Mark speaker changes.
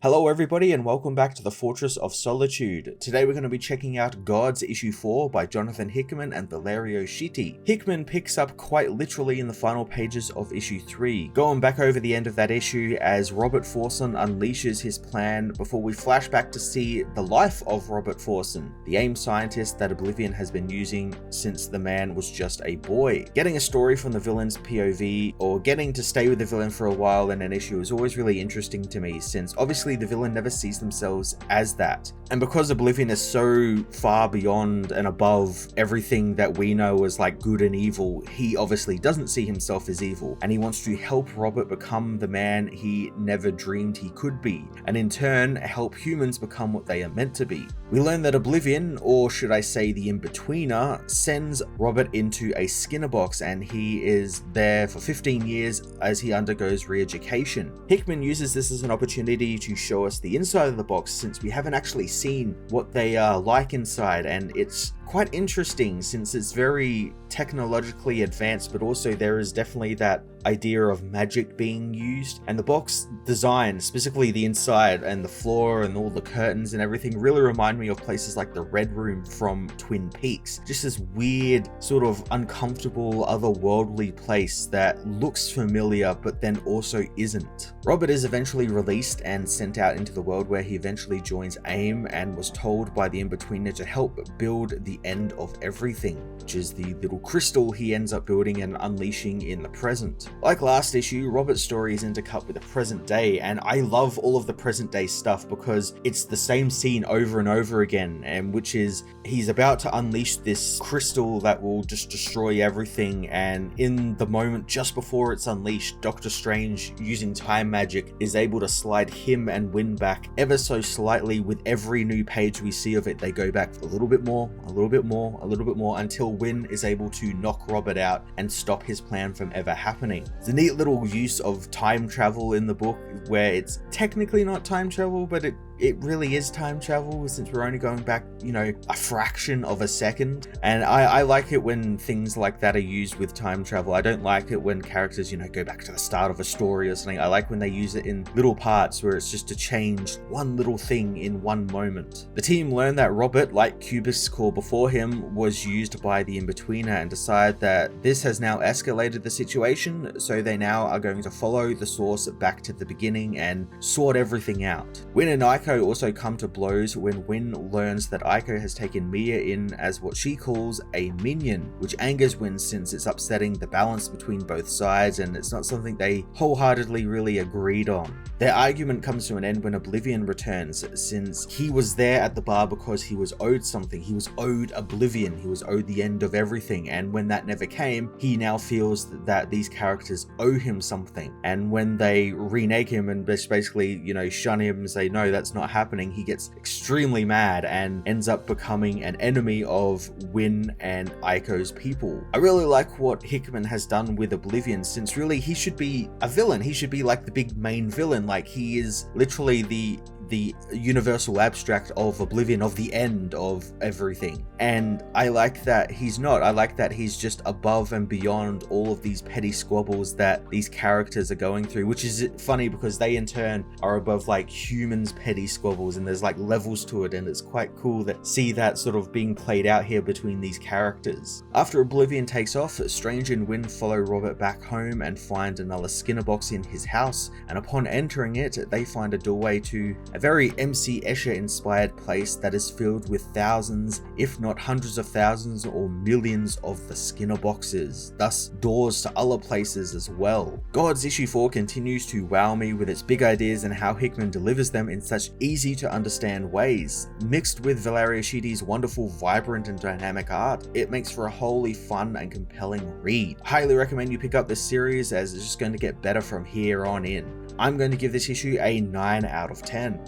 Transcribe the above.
Speaker 1: Hello everybody and welcome back to the Fortress of Solitude. Today we're going to be checking out G.O.D.S issue 4 by Jonathan Hickman and Valerio Schiti. Hickman picks up quite literally in the final pages of issue 3, going back over the end of that issue as Robert Forson unleashes his plan before we flash back to see the life of Robert Forson, the AIM scientist that Oblivion has been using since the man was just a boy. Getting a story from the villain's POV or getting to stay with the villain for a while in an issue is always really interesting to me, since obviously the villain never sees themselves as that. And because Oblivion is so far beyond and above everything that we know as like good and evil, he obviously doesn't see himself as evil, and he wants to help Robert become the man he never dreamed he could be, and in turn help humans become what they are meant to be. We learn that Oblivion, or should I say the In-Betweener, sends Robert into a Skinner box, and he is there for 15 years as he undergoes re-education. Hickman uses this as an opportunity to show us the inside of the box, since we haven't actually seen what they are like inside, and it's quite interesting since it's very technologically advanced, but also there is definitely that idea of magic being used. And the box design, specifically the inside and the floor and all the curtains and everything, really remind me of places like the Red Room from Twin Peaks. Just this weird, sort of uncomfortable, otherworldly place that looks familiar but then also isn't. Robert is eventually released and sent out into the world, where he eventually joins AIM and was told by the In-Betweener to help build the end of everything, which is the little crystal he ends up building and unleashing in the present. Like last issue, Robert's story is intercut with the present day, and I love all of the present day stuff because it's the same scene over and over again, and which is he's about to unleash this crystal that will just destroy everything, and in the moment just before it's unleashed, Doctor Strange, using time magic, is able to slide him and Wyn back ever so slightly. With every new page we see of it, they go back a little bit more, a little bit more, a little bit more, until Wyn is able to knock Robert out and stop his plan from ever happening. It's a neat little use of time travel in the book, where it's technically not time travel, but it really is time travel, since we're only going back, a fraction of a second. And I like it when things like that are used with time travel. I don't like it when characters, go back to the start of a story or something. I like when they use it in little parts where it's just to change one little thing in one moment. The team learn that Robert, like Cubist's core before him, was used by the In-Betweener, and decide that this has now escalated the situation, so they now are going to follow the source back to the beginning and sort everything out. Wyn and Aiko also come to blows when Wyn learns that Aiko has taken Mia in as what she calls a minion, which angers Wyn since it's upsetting the balance between both sides, and it's not something they wholeheartedly really agreed on. Their argument comes to an end when Oblivion returns, since he was there at the bar because he was owed something. He was owed Oblivion, he was owed the end of everything, and when that never came, he now feels that these characters owe him something. And when they renege him and basically, shun him and say, no, that's not happening, he gets extremely mad and ends up becoming an enemy of Wyn and Aiko's people. I really like what Hickman has done with Oblivion, since really he should be a villain. He should be like the big main villain. Like, he is literally the universal abstract of Oblivion, of the end of everything. And I like that he's not. I like that he's just above and beyond all of these petty squabbles that these characters are going through, which is funny because they in turn are above like humans' petty squabbles, and there's like levels to it, and it's quite cool to see that sort of being played out here between these characters. After Oblivion takes off, Strange and Wyn follow Robert back home and find another Skinner box in his house, and upon entering it, they find a doorway to a very MC Escher inspired place that is filled with thousands, if not hundreds of thousands or millions of the Skinner boxes, thus doors to other places as well. G.O.D.S issue 4 continues to wow me with its big ideas and how Hickman delivers them in such easy to understand ways. Mixed with Valerio Schiti's wonderful, vibrant and dynamic art, it makes for a wholly fun and compelling read. Highly recommend you pick up this series, as it's just going to get better from here on in. I'm going to give this issue a 9 out of 10.